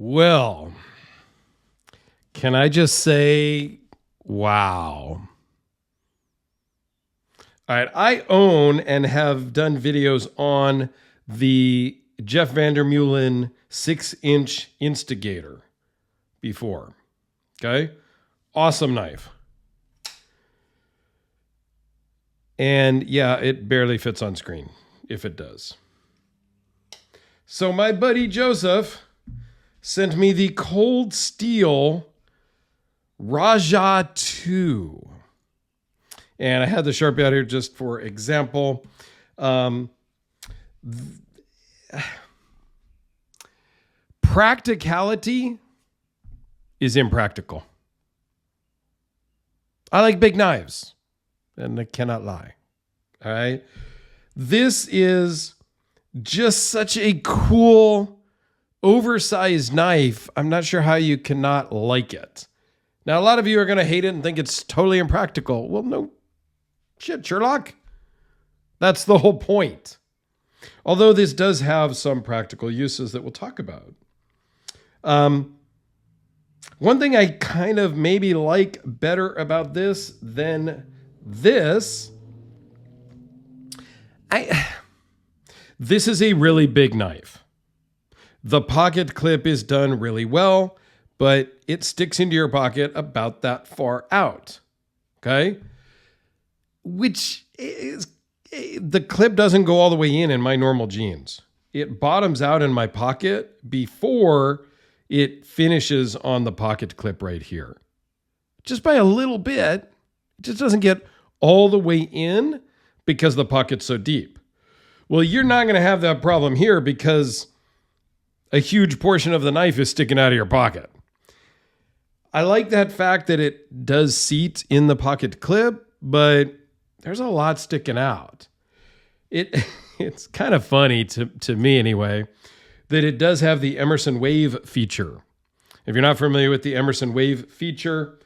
Well, can I just say, wow. All right, I own and have done videos on the Jeff Vandermeulen 6-inch Instigator before. Okay? Awesome knife. And yeah, it barely fits on screen, if it does. So my buddy Joseph sent me the Cold Steel Rajah 2. And I had the Sharpie out here just for example. Practicality is impractical. I like big knives, and I cannot lie. All right. This is just such a cool, oversized knife. I'm not sure how you cannot like it. Now, a lot of you are going to hate it and think it's totally impractical. Well, no shit, Sherlock. That's the whole point. Although this does have some practical uses that we'll talk about. One thing I kind of maybe like better about this than this, this is a really big knife. The pocket clip is done really well, but it sticks into your pocket about that far out. Okay? Which is, the clip doesn't go all the way in my normal jeans. It bottoms out in my pocket before it finishes on the pocket clip right here. Just by a little bit. It just doesn't get all the way in because the pocket's so deep. Well, you're not going to have that problem here because a huge portion of the knife is sticking out of your pocket. I like that fact that it does seat in the pocket clip, but there's a lot sticking out. It's kind of funny to me anyway, that it does have the Emerson Wave feature. If you're not familiar with the Emerson Wave feature,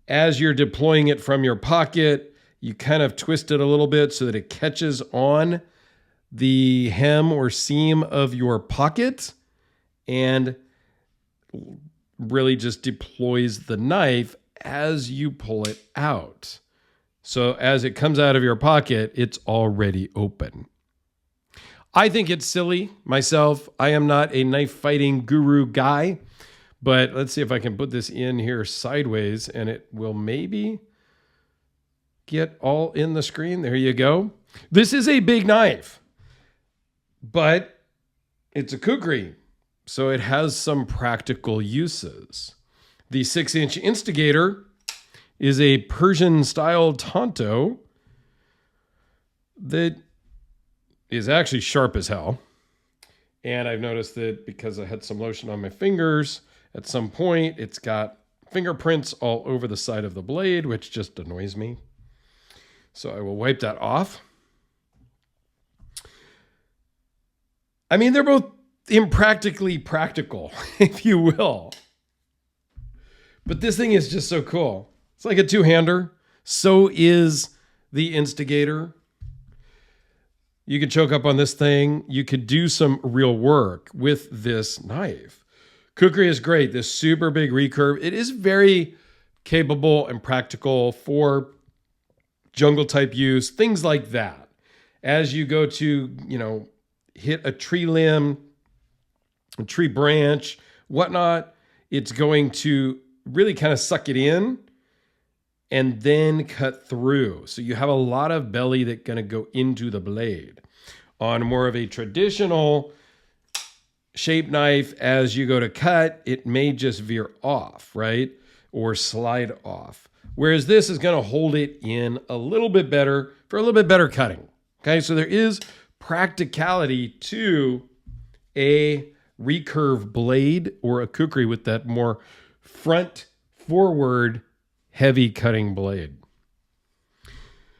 as you're deploying it from your pocket, you kind of twist it a little bit so that it catches on the hem or seam of your pocket and really just deploys the knife as you pull it out. So as it comes out of your pocket, it's already open. I think it's silly myself. I am not a knife fighting guru guy, but let's see if I can put this in here sideways and it will maybe get all in the screen. There you go. This is a big knife, but it's a kukri, so it has some practical uses. The 6-inch Instigator is a Persian-style Tonto that is actually sharp as hell. And I've noticed that because I had some lotion on my fingers, at some point it's got fingerprints all over the side of the blade, which just annoys me. So I will wipe that off. I mean, they're both impractically practical, if you will. But this thing is just so cool. It's like a two-hander. So is the Instigator. You could choke up on this thing. You could do some real work with this knife. Kukri is great. This super big recurve. It is very capable and practical for jungle type use, things like that. As you go to, hit a tree limb, a tree branch, whatnot, it's going to really kind of suck it in and then cut through. So you have a lot of belly that's going to go into the blade. On more of a traditional shape knife, as you go to cut, it may just veer off, right? Or slide off. Whereas this is going to hold it in a little bit better for a little bit better cutting. Okay, so there is practicality to a recurve blade or a kukri with that more front forward heavy cutting blade.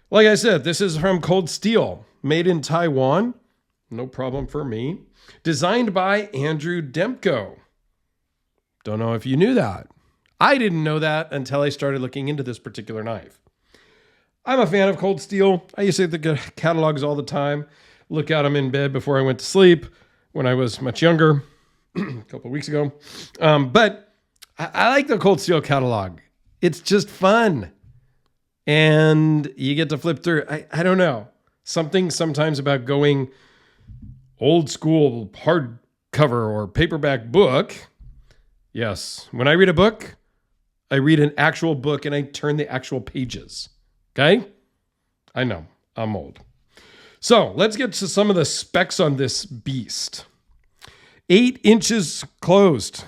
Like I said, this is from Cold Steel, made in Taiwan. No problem for me. Designed by Andrew Demko. Don't know if you knew that. I didn't know that until I started looking into this particular knife. I'm a fan of Cold Steel. I used to see the catalogs all the time. Look at them in bed before I went to sleep when I was much younger. a couple of weeks ago. But I like the Cold Steel catalog. It's just fun. And you get to flip through. I don't know. Something sometimes about going old school hardcover or paperback book. Yes. When I read a book, I read an actual book and I turn the actual pages. Okay? I know. I'm old. So let's get to some of the specs on this beast. 8 inches closed.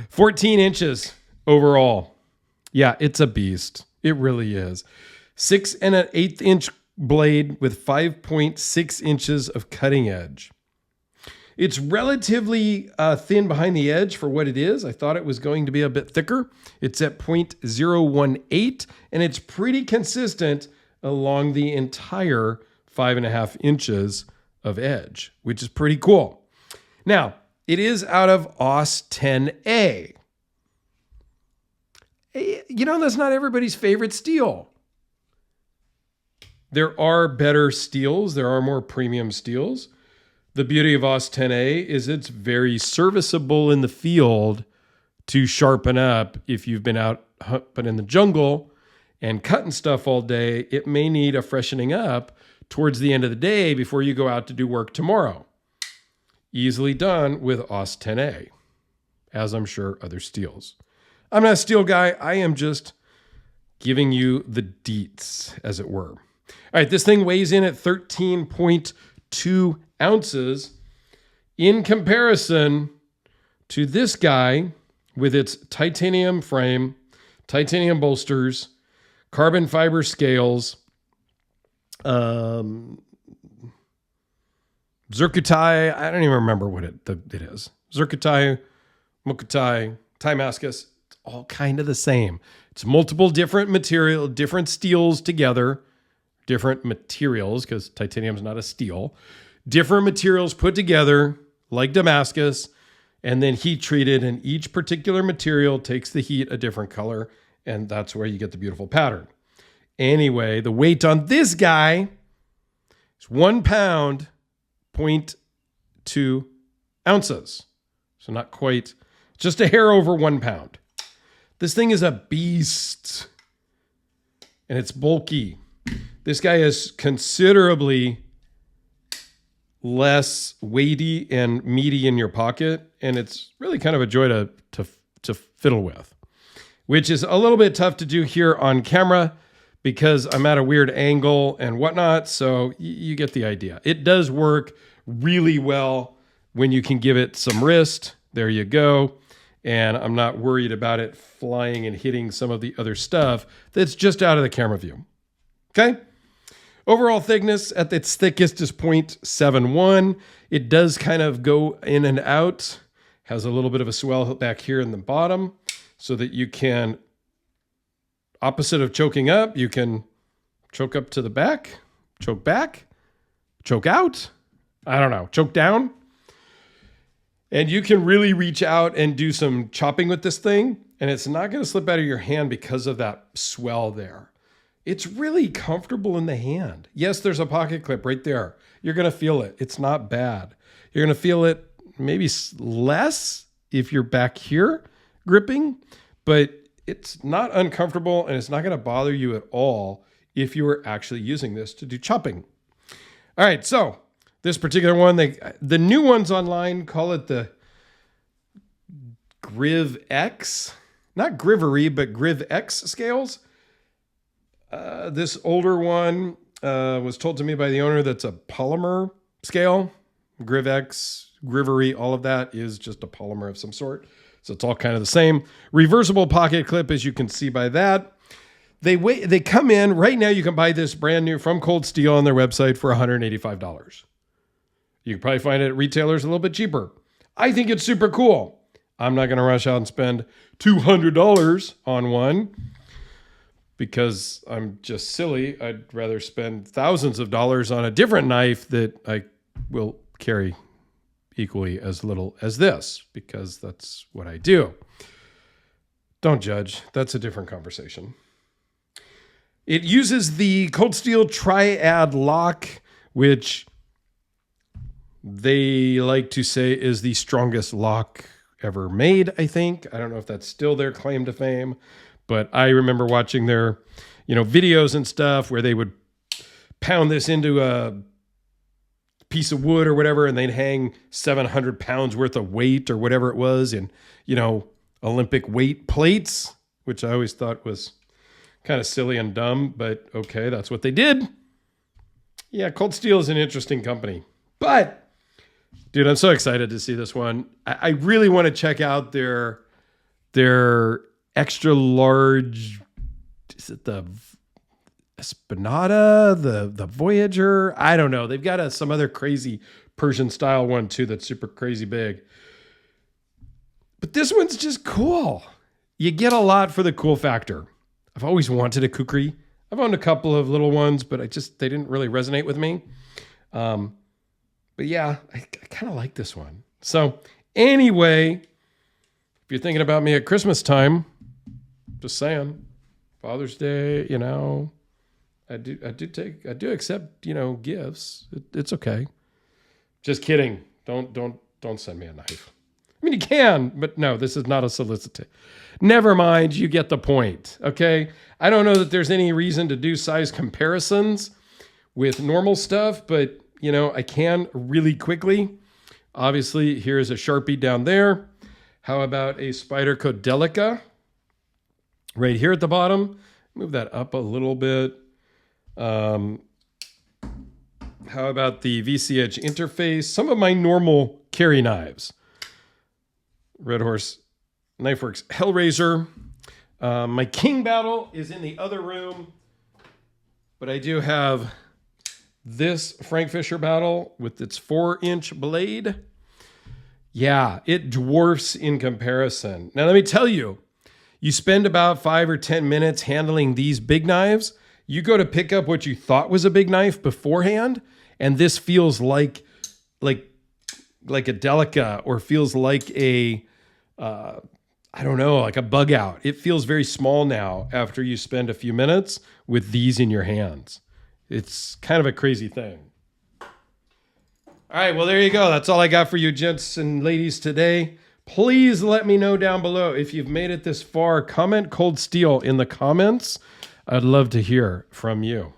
14 inches overall. Yeah, it's a beast. It really is. 6 1/8 inch blade with 5.6 inches of cutting edge. It's relatively thin behind the edge for what it is. I thought it was going to be a bit thicker. It's at 0.018, and it's pretty consistent along the entire 5.5 inches of edge, which is pretty cool. Now, it is out of AUS 10A. You know, that's not everybody's favorite steel. There are better steels. There are more premium steels. The beauty of AUS 10A is it's very serviceable in the field to sharpen up. If you've been out hunting in the jungle and cutting stuff all day, it may need a freshening up towards the end of the day before you go out to do work tomorrow. Easily done with AUS 10A, as I'm sure other steels. I'm not a steel guy. I am just giving you the deets, as it were. All right, this thing weighs in at 13.2 ounces in comparison to this guy with its titanium frame, titanium bolsters, carbon fiber scales, Zircuti, I don't even remember what it is. Zircuti, Mukutai, Timascus, it's all kind of the same. It's multiple different material, different steels together, different materials, because titanium is not a steel. Different materials put together, like Damascus, and then heat treated, and each particular material takes the heat a different color, and that's where you get the beautiful pattern. Anyway, the weight on this guy is 1 pound, 0.2 ounces. So not quite, just a hair over 1 pound. This thing is a beast, and it's bulky. This guy is considerably less weighty and meaty in your pocket, and it's really kind of a joy to fiddle with, which is a little bit tough to do here on camera because I'm at a weird angle and whatnot, so you get the idea. It does work really well when you can give it some wrist. There you go. And I'm not worried about it flying and hitting some of the other stuff that's just out of the camera view. Okay? Overall thickness at its thickest is 0.71. It does kind of go in and out. Has a little bit of a swell back here in the bottom so that you can, opposite of choking up, you can choke up to the back, choke out. I don't know, choke down. And you can really reach out and do some chopping with this thing, and it's not going to slip out of your hand because of that swell there. It's really comfortable in the hand. Yes, there's a pocket clip right there. You're going to feel it. It's not bad. You're going to feel it maybe less if you're back here gripping, but it's not uncomfortable and it's not going to bother you at all if you were actually using this to do chopping. All right, so this particular one, the new ones online call it the Griv X, not Grivery, but Griv X scales. This older one was told to me by the owner that's a polymer scale. Griv X, Grivery, all of that is just a polymer of some sort. So it's all kind of the same. Reversible pocket clip, as you can see by that. They come in, right now you can buy this brand new from Cold Steel on their website for $185. You can probably find it at retailers a little bit cheaper. I think it's super cool. I'm not going to rush out and spend $200 on one because I'm just silly. I'd rather spend thousands of dollars on a different knife that I will carry equally as little as this because that's what I do. Don't judge. That's a different conversation. It uses the Cold Steel Triad lock, which they like to say is the strongest lock ever made, I think. I don't know if that's still their claim to fame, but I remember watching their, videos and stuff where they would pound this into a piece of wood or whatever, and they'd hang 700 pounds worth of weight or whatever it was in, Olympic weight plates, which I always thought was kind of silly and dumb, but okay, that's what they did. Yeah, Cold Steel is an interesting company. But, dude, I'm so excited to see this one. I really want to check out their extra large, is it the Esplanada, the Voyager? I don't know. They've got some other crazy Persian style one too that's super crazy big. But this one's just cool. You get a lot for the cool factor. I've always wanted a kukri. I've owned a couple of little ones, but they didn't really resonate with me. But yeah, I kind of like this one. So anyway, if you're thinking about me at Christmas time, just saying, Father's Day, I do accept, gifts. It's okay. Just kidding. Don't send me a knife. I mean, you can, but no, this is not a solicitation. Never mind, you get the point, okay? I don't know that there's any reason to do size comparisons with normal stuff, but, I can really quickly. Obviously, here's a Sharpie down there. How about a Spyderco Delica right here at the bottom? Move that up a little bit. How about the VC Edge interface? Some of my normal carry knives. Red Horse Knife Works Hellraiser. My King Battle is in the other room, but I do have this Frank Fisher Battle with its 4-inch blade. Yeah, it dwarfs in comparison. Now, let me tell you, you spend about 5 or 10 minutes handling these big knives. You go to pick up what you thought was a big knife beforehand, and this feels like a Delica, or feels like a, like a bug out. It feels very small now after you spend a few minutes with these in your hands. It's kind of a crazy thing. All right, well, there you go. That's all I got for you, gents and ladies, today. Please let me know down below if you've made it this far. Comment Cold Steel in the comments. I'd love to hear from you.